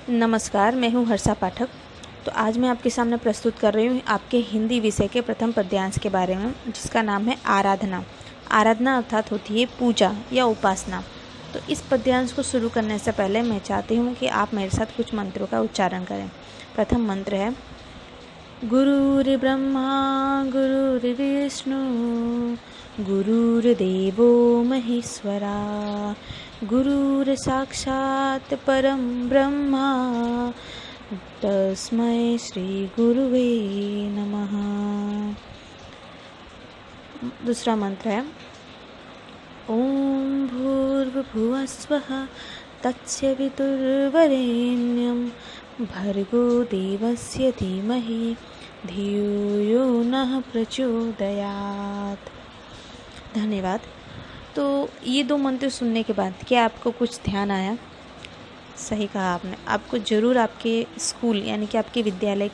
नमस्कार, मैं हूँ हर्षा पाठक। तो आज मैं आपके सामने प्रस्तुत कर रही हूँ आपके हिंदी विषय के प्रथम पद्यांश के बारे में, जिसका नाम है आराधना। आराधना अर्थात होती है पूजा या उपासना। तो इस पद्यांश को शुरू करने से पहले मैं चाहती हूँ कि आप मेरे साथ कुछ मंत्रों का उच्चारण करें। प्रथम मंत्र है गुरुर्ब्रह्मा गुरुर्विष्णु गुरुर्देवो महेश्वरा गुरुर्साक्षात् परं ब्रह्मा तस्मै श्री गुरुवे नमः। दूसरा मंत्र है ओम भूर्भुवस्वः तत्सवितुर्वरेण्यं भर्गो देवस्य धीमहि धियो यो नः प्रचोदयात्। धन्यवाद। तो ये दो मंत्र सुनने के बाद क्या आपको कुछ ध्यान आया? सही कहा आपने। आपको ज़रूर आपके स्कूल यानी कि आपके विद्यालय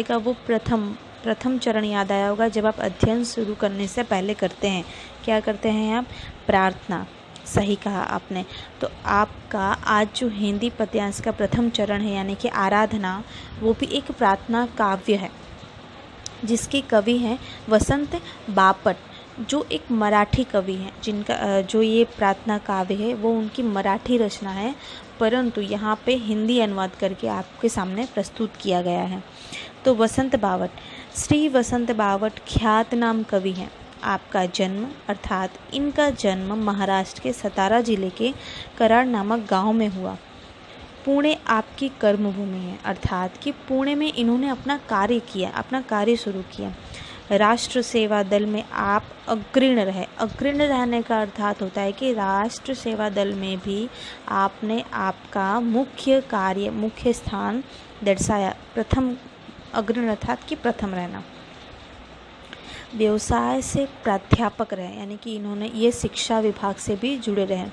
का वो प्रथम चरण याद आया होगा, जब आप अध्ययन शुरू करने से पहले करते हैं। क्या करते हैं आप? प्रार्थना। सही कहा आपने। तो आपका आज जो हिंदी पद्यांश का प्रथम चरण है यानी कि आराधना, वो भी एक प्रार्थना काव्य है, जिसके कवि हैं वसंत बापट, जो एक मराठी कवि हैं, जिनका जो ये प्रार्थना काव्य है वो उनकी मराठी रचना है, परंतु यहाँ पे हिंदी अनुवाद करके आपके सामने प्रस्तुत किया गया है। तो वसंत बावट, श्री वसंत बावट ख्यात नाम कवि हैं। आपका जन्म अर्थात इनका जन्म महाराष्ट्र के सतारा जिले के कराड नामक गांव में हुआ। पुणे आपकी कर्मभूमि है, अर्थात कि पुणे में इन्होंने अपना कार्य शुरू किया। राष्ट्र सेवा दल में आप अग्रणी रहे। अग्रणी रहने का अर्थात होता है कि राष्ट्र सेवा दल में भी आपने आपका मुख्य स्थान दर्शाया। प्रथम अग्रणी अर्थात कि प्रथम रहना। व्यवसाय से प्राध्यापक रहे, यानी कि इन्होंने ये शिक्षा विभाग से भी जुड़े रहे।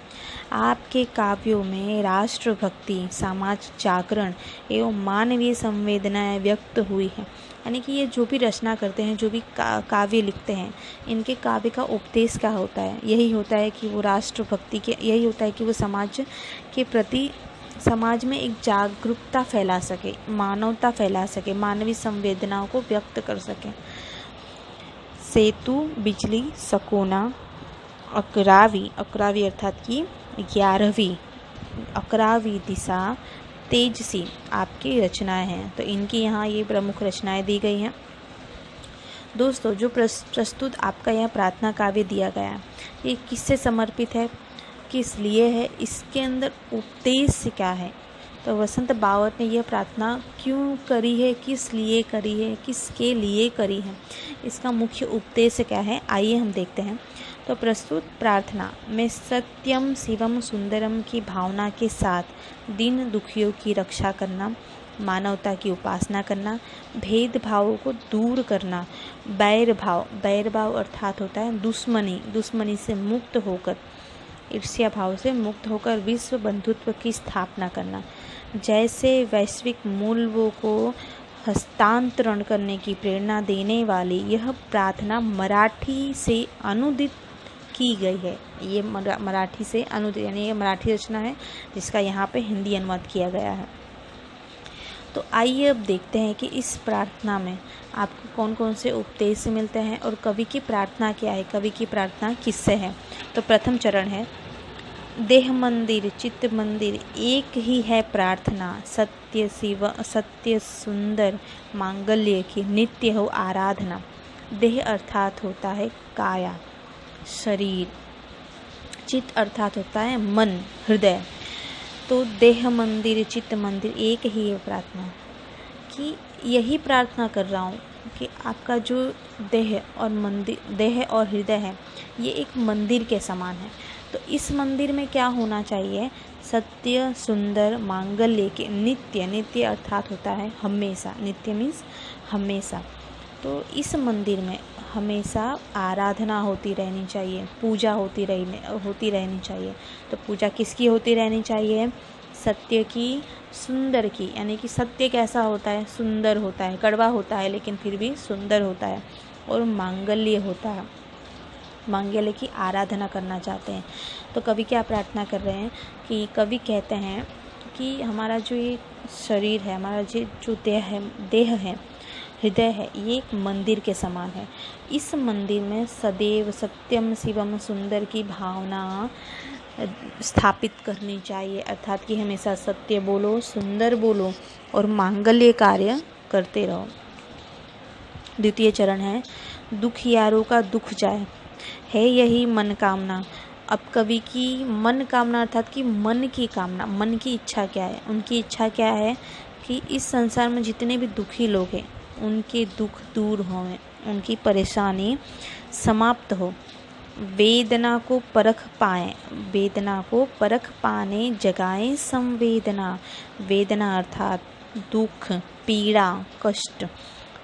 आपके काव्यों में राष्ट्रभक्ति, समाज जागरण एवं मानवीय संवेदनाएं व्यक्त हुई हैं। यानी कि ये जो भी रचना करते हैं, जो भी काव्य लिखते हैं, इनके काव्य का उपदेश क्या होता है? यही होता है कि वो राष्ट्रभक्ति के, यही होता है कि वो समाज के प्रति, समाज में एक जागरूकता फैला सके, मानवता फैला सके, मानवीय संवेदनाओं को व्यक्त कर सके। सेतु, बिजली, सकोना, अकरावी अर्थात कि 11वीं दिशा, तेजसी आपकी रचनाएं हैं। तो इनकी यहाँ ये प्रमुख रचनाएं दी गई हैं। दोस्तों, जो प्रस्तुत आपका यह प्रार्थना काव्य दिया गया है, ये किससे समर्पित है, किस लिए है, इसके अंदर उद्देश्य क्या है? तो वसंत बावट ने यह प्रार्थना क्यों करी है, किस लिए करी है, किसके लिए करी है, इसका मुख्य उद्देश्य क्या है, आइए हम देखते हैं। तो प्रस्तुत प्रार्थना में सत्यम शिवम सुंदरम की भावना के साथ दीन दुखियों की रक्षा करना, मानवता की उपासना करना, भेदभावों को दूर करना, बैर भाव अर्थात होता है दुश्मनी से मुक्त होकर, ईर्ष्या भाव से मुक्त होकर विश्व बंधुत्व की स्थापना करना, जैसे वैश्विक मूल्यों को हस्तांतरण करने की प्रेरणा देने वाली यह प्रार्थना मराठी से अनुदित की गई है। ये मराठी से अनुदित, यानी ये मराठी रचना है जिसका यहाँ पे हिंदी अनुवाद किया गया है। तो आइए अब देखते हैं कि इस प्रार्थना में आपको कौन कौन से उपदेश मिलते हैं और कवि की प्रार्थना क्या है, कवि की प्रार्थना किससे है। तो प्रथम चरण है देह मंदिर चित्त मंदिर एक ही है प्रार्थना, सत्य सुंदर मांगल्य की नित्य हो आराधना। देह अर्थात होता है काया, शरीर। चित्त अर्थात होता है मन, हृदय। तो देह मंदिर चित्त मंदिर एक ही है प्रार्थना, कि यही प्रार्थना कर रहा हूँ कि आपका जो देह और हृदय है, ये एक मंदिर के समान है। तो इस मंदिर में क्या होना चाहिए? सत्य सुंदर मांगल्य के, नित्य अर्थात होता है हमेशा, नित्य मीन्स हमेशा। तो इस मंदिर में हमेशा आराधना होती रहनी चाहिए, पूजा होती रहनी चाहिए। तो पूजा किसकी होती रहनी चाहिए? सत्य की, सुंदर की, यानी कि सत्य कैसा होता है? सुंदर होता है, कड़वा होता है लेकिन फिर भी सुंदर होता है। और मांगल्य होता है, मांगल्य की आराधना करना चाहते हैं। तो कवि क्या प्रार्थना कर रहे हैं कि कवि कहते हैं कि हमारा जो ये शरीर है, हमारा जो देह है, हृदय है, ये एक मंदिर के समान है। इस मंदिर में सदैव सत्यम शिवम सुंदर की भावना स्थापित करनी चाहिए, अर्थात कि हमेशा सत्य बोलो, सुंदर बोलो और मांगल्य कार्य करते रहो। द्वितीय चरण है दुखियारों का दुख जाए, है यही मन कामना। अब कवि की मन कामना अर्थात कि मन की कामना, मन की इच्छा क्या है? उनकी इच्छा क्या है कि इस संसार में जितने भी दुखी लोग हैं उनके दुख दूर हों, उनकी परेशानी समाप्त हो, वेदना को परख पाएँ, वेदना को परख पाने जगाएं संवेदना। वेदना अर्थात दुख, पीड़ा, कष्ट।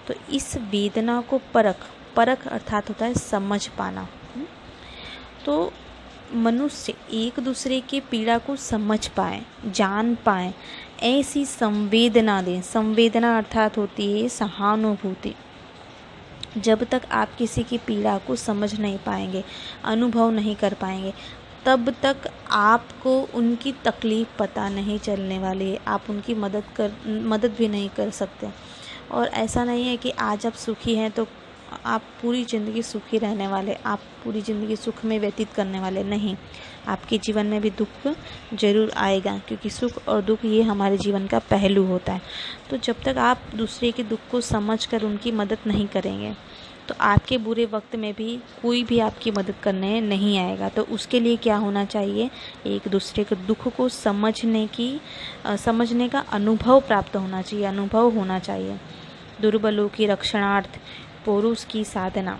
तो इस वेदना को परख अर्थात होता है समझ पाना। तो मनुष्य एक दूसरे की पीड़ा को समझ पाए, जान पाए, ऐसी संवेदना दें। संवेदना अर्थात होती है सहानुभूति। जब तक आप किसी की पीड़ा को समझ नहीं पाएंगे, अनुभव नहीं कर पाएंगे, तब तक आपको उनकी तकलीफ़ पता नहीं चलने वाली है। आप उनकी मदद भी नहीं कर सकते। और ऐसा नहीं है कि आज आप सुखी हैं तो आप पूरी ज़िंदगी सुखी रहने वाले, आप पूरी ज़िंदगी सुख में व्यतीत करने वाले नहीं। आपके जीवन में भी दुख ज़रूर आएगा, क्योंकि सुख और दुख ये हमारे जीवन का पहलू होता है। तो जब तक आप दूसरे के दुख को समझकर उनकी मदद नहीं करेंगे तो आपके बुरे वक्त में भी कोई भी आपकी मदद करने नहीं आएगा। तो उसके लिए क्या होना चाहिए? एक दूसरे के दुख को समझने का अनुभव प्राप्त होना चाहिए, अनुभव होना चाहिए। दुर्बलों की रक्षणार्थ पौरुष की साधना।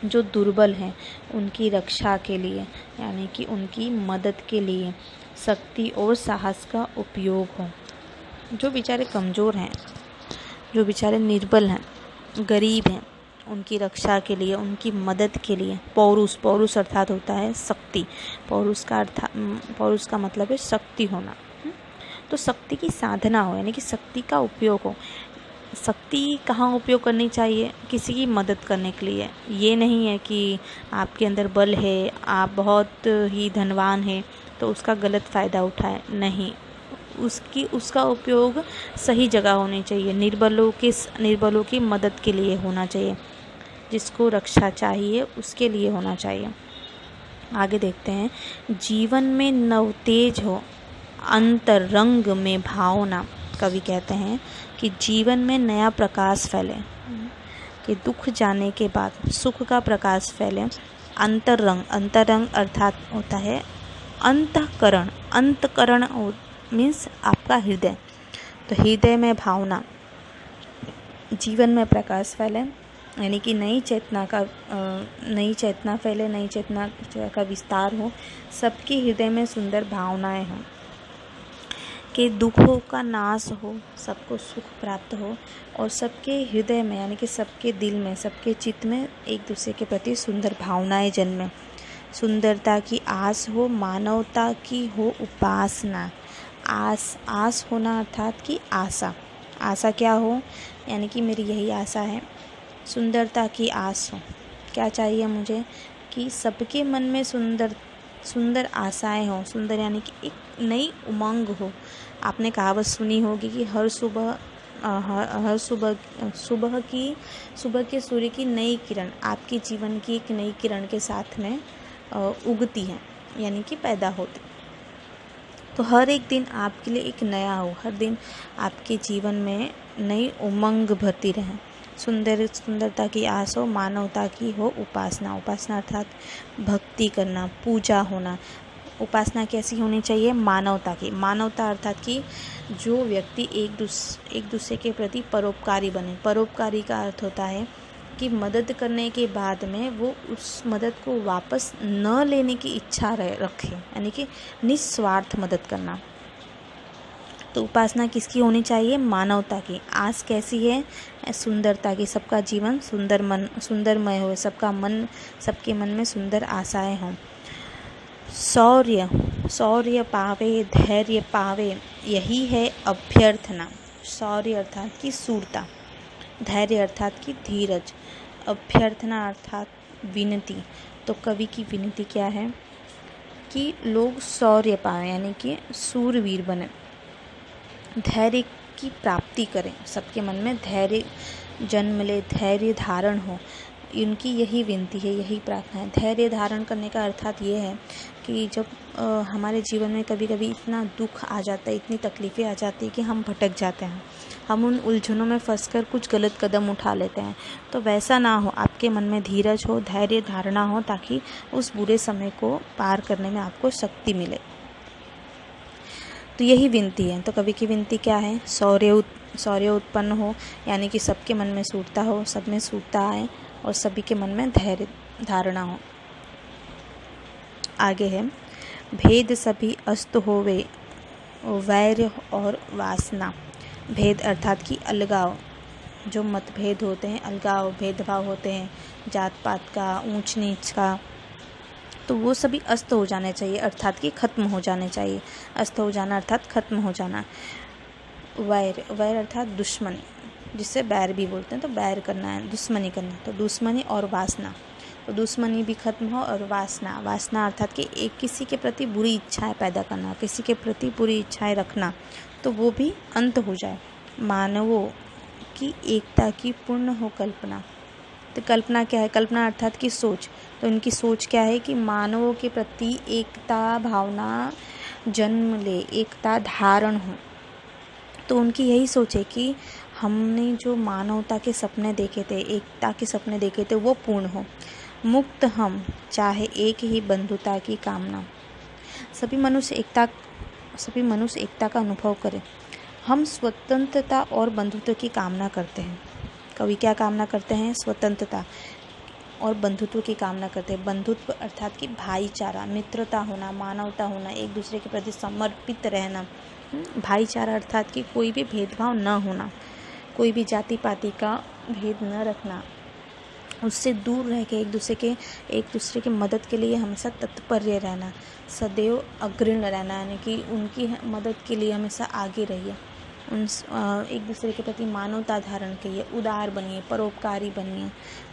जो दुर्बल हैं उनकी रक्षा के लिए, यानी कि उनकी मदद के लिए शक्ति और साहस का उपयोग हो। जो बेचारे कमज़ोर हैं, जो बेचारे निर्बल हैं, गरीब हैं, उनकी रक्षा के लिए, उनकी मदद के लिए पौरुष अर्थात होता है शक्ति। पौरुष का मतलब है शक्ति होना। तो शक्ति की साधना हो, यानी कि शक्ति का उपयोग हो। शक्ति कहाँ उपयोग करनी चाहिए? किसी की मदद करने के लिए। ये नहीं है कि आपके अंदर बल है, आप बहुत ही धनवान हैं तो उसका गलत फ़ायदा उठाए, नहीं। उसका उपयोग सही जगह होनी चाहिए। निर्बलों की मदद के लिए होना चाहिए, जिसको रक्षा चाहिए उसके लिए होना चाहिए। आगे देखते हैं। जीवन में नवतेज हो, अंतरंग में भावना। कवि कहते हैं कि जीवन में नया प्रकाश फैले, कि दुख जाने के बाद सुख का प्रकाश फैले। अंतरंग अर्थात होता है अंतकरण मीन्स आपका हृदय। तो हृदय में भावना, जीवन में प्रकाश फैले, यानी कि नई चेतना फैले, नई चेतना का विस्तार हो, सबके हृदय में सुंदर भावनाएं हों, कि दुखों का नाश हो, सबको सुख प्राप्त हो, और सबके हृदय में यानी कि सबके दिल में, सबके चित्त में एक दूसरे के प्रति सुंदर भावनाएं जन्में। सुंदरता की आस हो, मानवता की हो उपासना। आस होना अर्थात कि आशा क्या हो, यानी कि मेरी यही आशा है, सुंदरता की आस हो। क्या चाहिए मुझे? कि सबके मन में सुंदर आशाएं हो। सुंदर यानी कि एक नई उमंग हो। आपने कहावत सुनी होगी कि हर सुबह के सूर्य की नई किरण आपके जीवन की एक नई किरण के साथ में उगती है, यानी कि पैदा होती। तो हर एक दिन आपके लिए एक नया हो, हर दिन आपके जीवन में नई उमंग भरती रहे। सुंदरता की आस हो, मानवता की हो उपासना। उपासना अर्थात भक्ति करना, पूजा होना। उपासना कैसी होनी चाहिए? मानवता की। मानवता अर्थात कि जो व्यक्ति एक दूसरे के प्रति परोपकारी बने। परोपकारी का अर्थ होता है कि मदद करने के बाद में वो उस मदद को वापस न लेने की इच्छा रखे, यानी कि निस्वार्थ मदद करना। तो उपासना किसकी होनी चाहिए? मानवता की। आस कैसी है? सुंदरता की। सबका जीवन सुंदरमय हो, सबके मन में सुंदर आशाएं हों। शौर्य पावे, धैर्य पावे, यही है अभ्यर्थना। शौर्य अर्थात की शूरता, धैर्य अर्थात की धीरज, अभ्यर्थना अर्थात विनती। तो कवि की विनती क्या है? कि लोग शौर्य पाएं, यानी कि सूरवीर बने। धैर्य की प्राप्ति करें, सबके मन में धैर्य जन्म ले, धैर्य धारण हो। इनकी यही विनती है, यही प्रार्थना है। धैर्य धारण करने का अर्थात ये है कि जब हमारे जीवन में कभी कभी इतना दुख आ जाता है, इतनी तकलीफ़ें आ जाती है कि हम भटक जाते हैं, हम उन उलझनों में फंसकर कुछ गलत कदम उठा लेते हैं। तो वैसा ना हो, आपके मन में धीरज हो, धैर्य धारणा हो, ताकि उस बुरे समय को पार करने में आपको शक्ति मिले। तो यही विनती है। तो कवि की विनती क्या है? शौर्य उत्पन्न हो, यानी कि सबके मन में सूरता हो, सब में सूरता आए और सभी के मन में धैर्य धारणा हो। आगे है, भेद सभी अस्त होवे, वैर और वासना। भेद अर्थात कि अलगाव, जो मतभेद होते हैं, अलगाव भेदभाव होते हैं, जात पात का, ऊंच नीच का, तो वो सभी अस्त हो जाने चाहिए, अर्थात कि खत्म हो जाने चाहिए। अस्त हो जाना अर्थात खत्म हो जाना। वैर अर्थात दुश्मनी, जिससे बैर भी बोलते हैं, तो बैर करना है, दुश्मनी करना। तो दुश्मनी और वासना, तो दुश्मनी भी खत्म हो और वासना अर्थात कि एक किसी के प्रति बुरी इच्छाएं पैदा करना, किसी के प्रति बुरी इच्छाएं रखना, तो वो भी अंत हो जाए। मानवों की एकता की पूर्ण हो कल्पना। तो कल्पना क्या है? कल्पना अर्थात की सोच। तो इनकी सोच क्या है कि मानवों के प्रति एकता भावना जन्म ले, एकता धारण हो। तो उनकी यही सोच है कि हमने जो मानवता के सपने देखे थे, एकता के सपने देखे थे, वो पूर्ण हो। मुक्त हम चाहे एक ही बंधुता की कामना। सभी मनुष्य एकता का अनुभव करें। हम स्वतंत्रता और बंधुत्व की कामना करते हैं। कवि क्या कामना करते हैं? स्वतंत्रता और बंधुत्व की कामना करते हैं। बंधुत्व अर्थात कि भाईचारा, मित्रता होना, मानवता होना, एक दूसरे के प्रति समर्पित रहना। भाईचारा अर्थात कि कोई भी भेदभाव न होना, कोई भी जाति पाति का भेद न रखना, उससे दूर रह के एक दूसरे की मदद के लिए हमेशा तत्पर रहना, सदैव अग्रणी रहना, यानी कि उनकी मदद के लिए हमेशा आगे रहिए। एक दूसरे के प्रति मानवता धारण करिए, उदार बनिए, परोपकारी बनिए।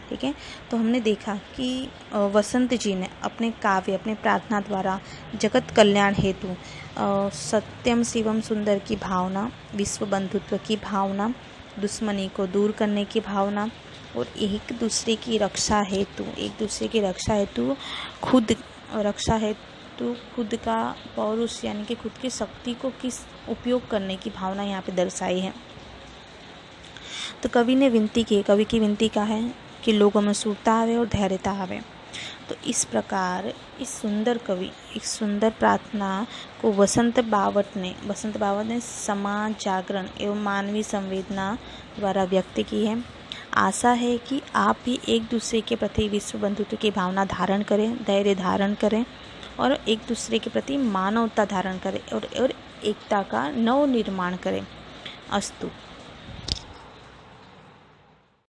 ठीक है। तो हमने देखा कि वसंत जी ने अपने काव्य, अपने प्रार्थना द्वारा जगत कल्याण हेतु सत्यम शिवम सुंदर की भावना, विश्व बंधुत्व की भावना, दुश्मनी को दूर करने की भावना और एक दूसरे की रक्षा हेतु खुद का पौरुष, यानी कि खुद की शक्ति को किस उपयोग करने की भावना यहाँ पे दर्शाई है। तो कवि ने विनती की, कवि की विनती का है कि लोगों में सूरता आवे और धैर्यता आवे। तो इस प्रकार इस सुंदर प्रार्थना को वसंत बावट ने समाज जागरण एवं मानवीय संवेदना द्वारा व्यक्त की है। आशा है कि आप भी एक दूसरे के प्रति विश्व बंधुत्व की भावना धारण करें, धैर्य धारण करें और एक दूसरे के प्रति मानवता धारण करें और एकता का नव निर्माण करें। अस्तु।